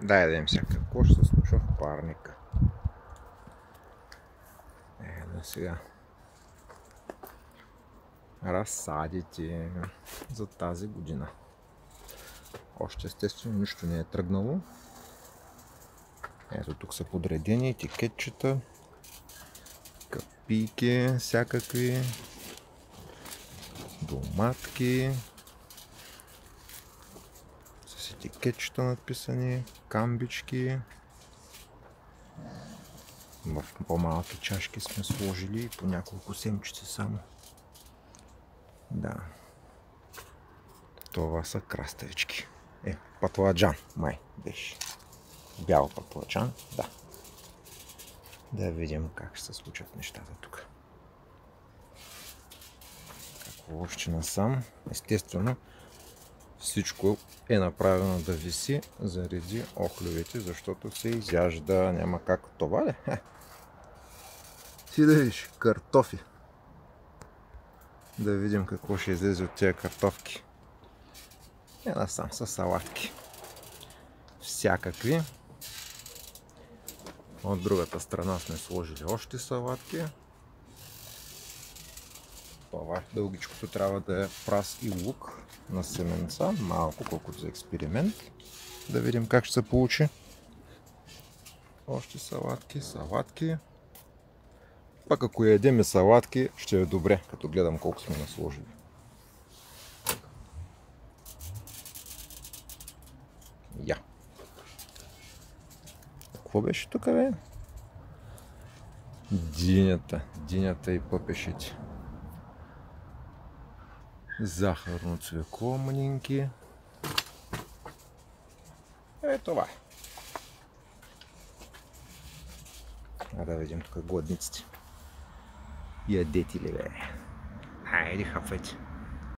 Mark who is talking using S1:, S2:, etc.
S1: Дай да видим сега какво ще се случва в парника. Да сега. Разсадите за тази година. Още естествено нищо не е тръгнало. Ето тук са подредени етикетчета, капийки всякакви, доматки с етикетчета надписани, камбички. В по-малки чашки сме сложили по няколко семчици само. Да. Това са краставички. Патладжан, май беше. Бял патладжан, да. Да видим как ще се случат нещата тук. Какво още насам? Естествено, всичко е направено да виси заради охлювите, защото се изяжда. Няма как това ли? Ти да видиш, картофи. Да видим какво ще излезе от тези картофки. Насам са салатки. Всякакви. От другата страна сме сложили още салатки. Това дългичкото трябва да е прас и лук на семенца. Малко, колкото за експеримент. Да видим как ще се получи. Още салатки. Пак ако ядем салатки, ще е добре, като гледам колко сме насложили. Какво беше тук, бе? Динята и пъпешите. Захарно цвекло манинки. Това е. Да видим тук гладниците. Ядете ли, бе? Хайде, хапвайте.